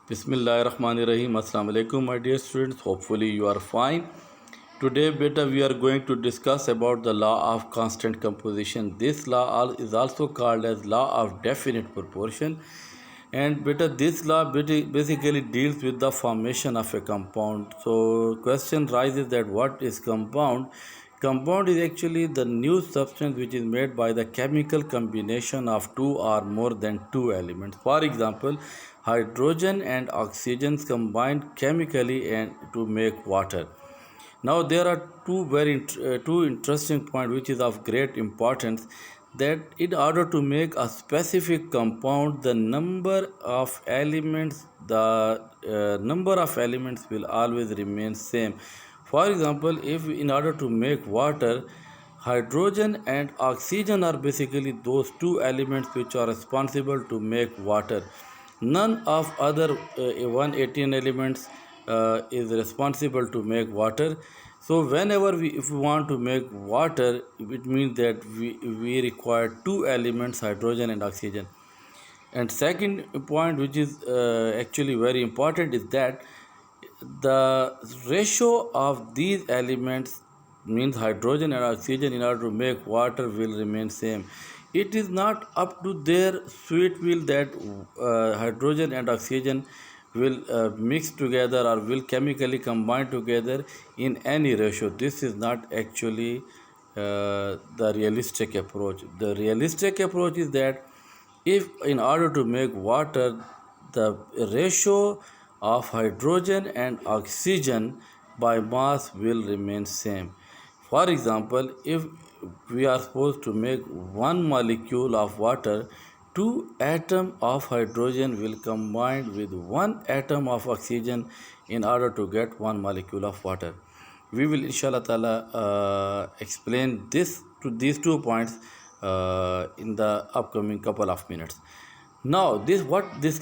Bismillahirrahmanirrahim. Assalamu alaikum, my dear students. Hopefully you are fine. Today, beta, we are going to discuss about the law of constant composition. This law is also called as law of definite proportion. And beta, this law basically deals with the formation of a compound. So, question rises that what is compound? Compound is actually the new substance which is made by the chemical combination of two or more than two elements. For example, hydrogen and oxygen combined chemically and to make water. Now there are two interesting points which is of great importance, that in order to make a specific compound, the number of elements will always remain same. For example, if in order to make water, hydrogen and oxygen are basically those two elements which are responsible to make water. None of other 118 elements is responsible to make water. So whenever if we want to make water, it means that we require two elements, hydrogen and oxygen. And second point, which is actually very important, is that the ratio of these elements, means hydrogen and oxygen, in order to make water will remain same. It is not up to their sweet will that hydrogen and oxygen will mix together or will chemically combine together in any ratio. This is not actually the realistic approach. The realistic approach is that if in order to make water, the ratio of hydrogen and oxygen by mass will remain same. For example, if we are supposed to make one molecule of water, two atoms of hydrogen will combine with one atom of oxygen in order to get one molecule of water. We will inshallah ta'ala explain these 2 points in the upcoming couple of minutes. Now, this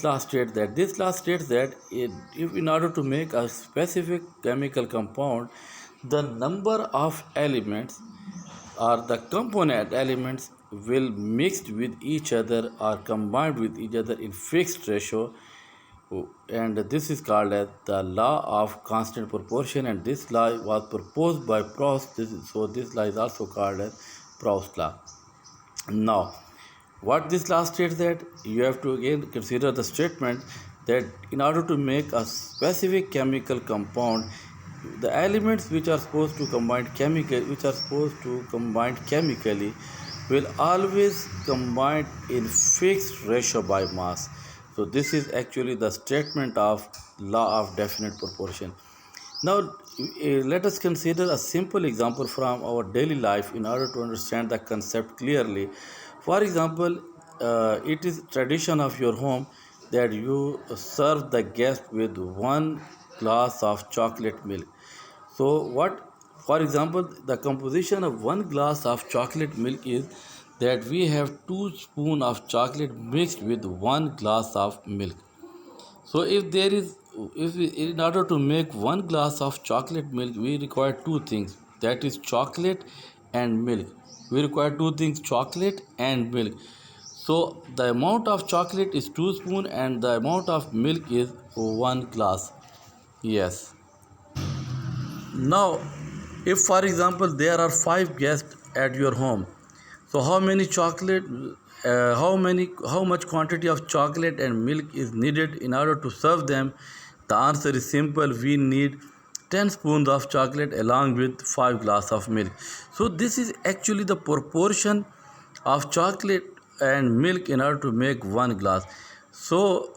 law states that if in order to make a specific chemical compound, the number of elements or the component elements will mixed with each other or combined with each other in fixed ratio, and this is called as the law of constant proportion, and this law was proposed by Proust. So this law is also called as Proust law. Now, what this law states, that you have to again consider the statement that in order to make a specific chemical compound, the elements which are supposed to combine chemically will always combine in fixed ratio by mass. So this is actually the statement of law of definite proportion. Now let us consider a simple example from our daily life in order to understand the concept clearly. For example, it is tradition of your home that you serve the guest with one glass of chocolate milk. So for example, the composition of one glass of chocolate milk is that we have 2 spoons of chocolate mixed with one glass of milk. So in order to make one glass of chocolate milk, we require two things, that is chocolate and milk. We require two things, chocolate and milk. So the amount of chocolate is 2 spoons and the amount of milk is 1 glass. Yes. Now, if for example there are 5 guests at your home, so how much quantity of chocolate and milk is needed in order to serve them? The answer is simple. We need 10 spoons of chocolate along with 5 glasses of milk. So this is actually the proportion of chocolate and milk in order to make 1 glass. So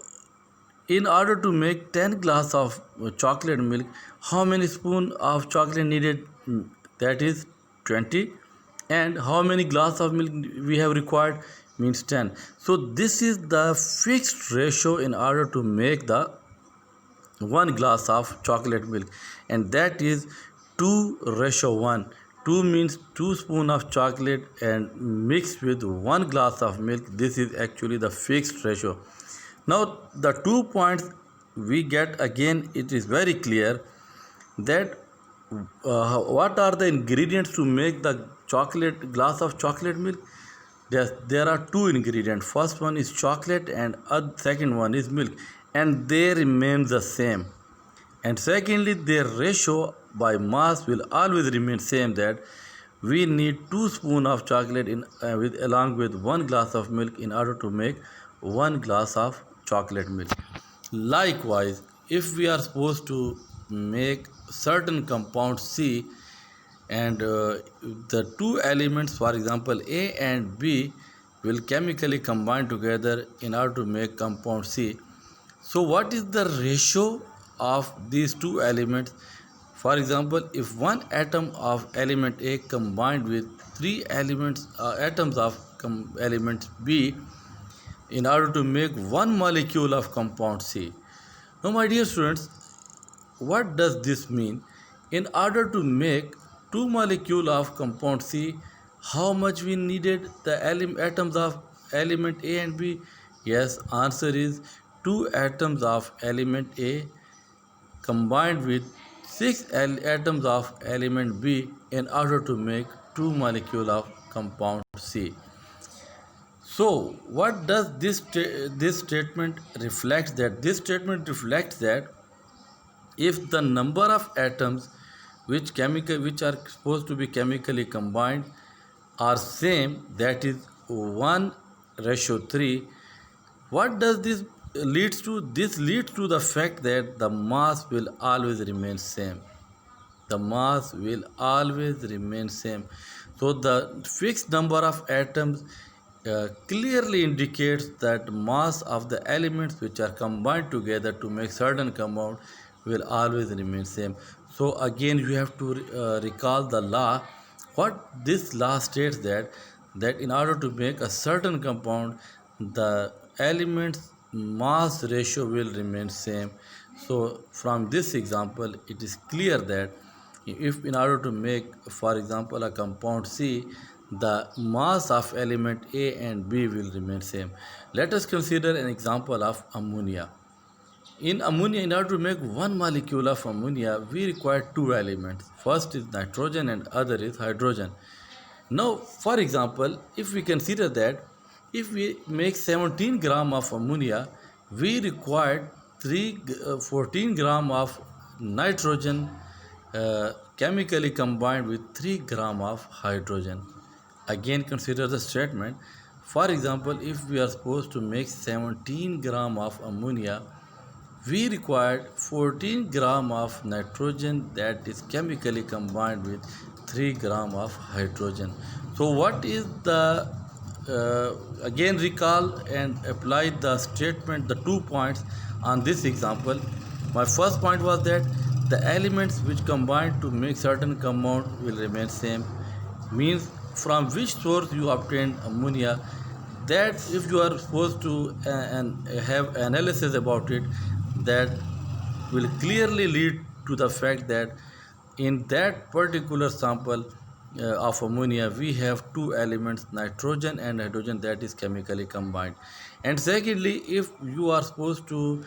in order to make 10 glass of chocolate milk, how many spoon of chocolate needed? That is 20. And how many glass of milk we have required? Means 10. So this is the fixed ratio in order to make the 1 glass of chocolate milk, and that is 2:1. 2 means 2 spoon of chocolate and mixed with 1 glass of milk. This is actually the fixed ratio. Now the 2 points we get, again it is very clear that what are the ingredients to make the glass of chocolate milk. There are 2 ingredients. First one is chocolate and second one is milk, and they remain the same. And secondly, their ratio by mass will always remain same, that we need 2 spoons of chocolate along with 1 glass of milk in order to make 1 glass of chocolate milk. Likewise, if we are supposed to make certain compound C, and the two elements, for example A and B, will chemically combine together in order to make compound C. So what is the ratio of these two elements? For example, if one atom of element A combined with 3 atoms of element B in order to make 1 molecule of compound C. Now my dear students, what does this mean? In order to make 2 molecule of compound C, how much we needed the atoms of element A and B? Yes, answer is 2 atoms of element A combined with 6 atoms of element B in order to make 2 molecule of compound C. So what does this statement reflects? That this statement reflects that if the number of atoms which are supposed to be chemically combined are same, that is 1:3, what does this leads to? This leads to the fact that the mass will always remain same. The mass will always remain same. So the fixed number of atoms clearly indicates that mass of the elements which are combined together to make certain compound will always remain same. So again you have to recall the law. What this law states, that in order to make a certain compound, the elements mass ratio will remain same. So from this example it is clear that if in order to make, for example, a compound C, the mass of element A and B will remain same. Let us consider an example of ammonia. In ammonia, in order to make 1 molecule of ammonia, we require 2 elements. First is nitrogen and other is hydrogen. Now, for example, if we consider that if we make 17 gram of ammonia, we require 14 gram of nitrogen chemically combined with 3 gram of hydrogen. Again consider the statement. For example, if we are supposed to make 17 gram of ammonia, we required 14 gram of nitrogen that is chemically combined with 3 gram of hydrogen. So what is the again recall and apply the statement, the 2 points on this example. My first point was that the elements which combine to make certain compound will remain same, means from which source you obtain ammonia, that if you are supposed to have analysis about it, that will clearly lead to the fact that in that particular sample of ammonia we have 2 elements, nitrogen and hydrogen, that is chemically combined. And secondly, if you are supposed to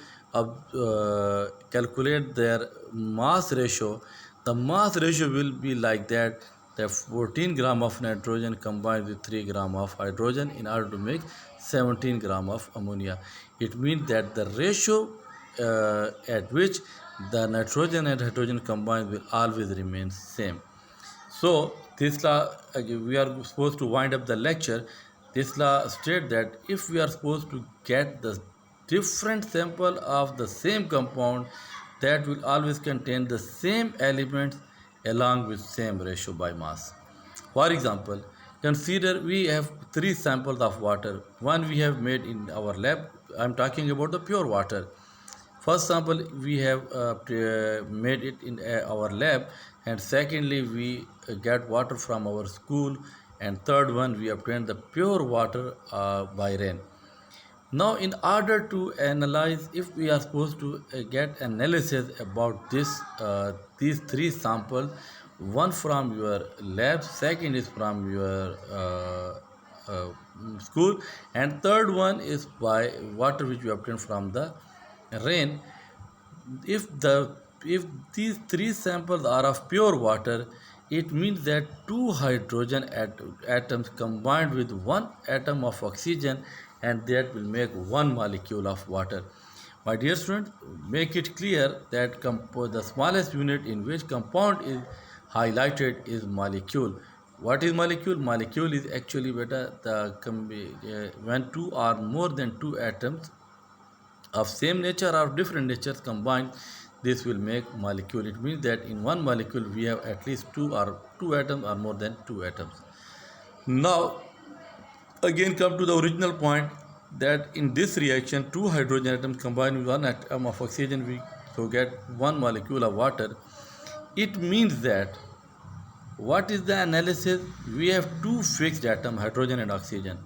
calculate their mass ratio, the mass ratio will be like that, 14 gram of nitrogen combined with 3 gram of hydrogen in order to make 17 gram of ammonia. It means that the ratio at which the nitrogen and hydrogen combined will always remain same. So this law, we are supposed to wind up the lecture. This law states that if we are supposed to get the different sample of the same compound, that will always contain the same elements along with same ratio by mass. For example, consider we have 3 samples of water. One we have made in our lab. I am talking about the pure water. First sample we have made it in our lab, and secondly we get water from our school, and third one we obtained the pure water by rain. Now in order to analyze, if we are supposed to get analysis about these 3 samples, one from your lab, second is from your school, and third one is by water which we obtained from the rain. If these 3 samples are of pure water, it means that 2 hydrogen atoms combined with 1 atom of oxygen, and that will make 1 molecule of water. My dear students, make it clear that the smallest unit in which compound is highlighted is molecule. What is molecule? Molecule is actually better when two or more than two atoms of same nature or different natures combined, this will make molecule. It means that in one molecule we have at least two atoms or more than two atoms. Now again come to the original point that in this reaction two hydrogen atoms combine with one atom of oxygen, we so get one molecule of water. It means that what is the analysis? We have two fixed atoms, hydrogen and oxygen,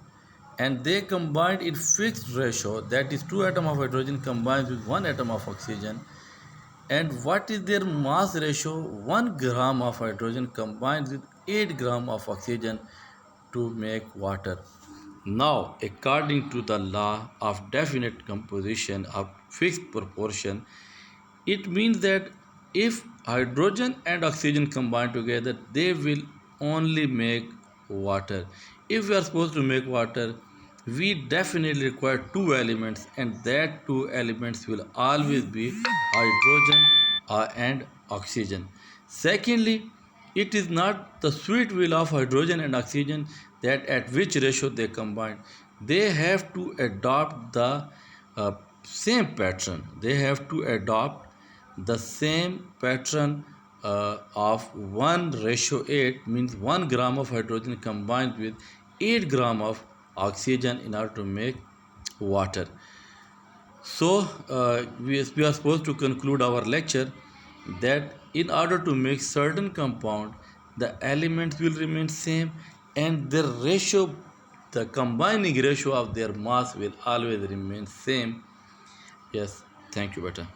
and they combined in fixed ratio, that is two atoms of hydrogen combines with one atom of oxygen. And what is their mass ratio? 1 gram of hydrogen combines with 8 gram of oxygen to make water. Now, according to the law of definite composition of fixed proportion, it means that if hydrogen and oxygen combine together, they will only make water. If we are supposed to make water, we definitely require two elements, and that two elements will always be hydrogen and oxygen. Secondly, it is not the sweet will of hydrogen and oxygen that at which ratio they combine. They have to adopt the same pattern. They have to adopt the same pattern of 1 ratio 8, means 1 gram of hydrogen combined with 8 gram of oxygen in order to make water. So we are supposed to conclude our lecture that in order to make certain compound, the elements will remain same and the ratio, the combining ratio of their mass will always remain same. Yes, thank you, beta.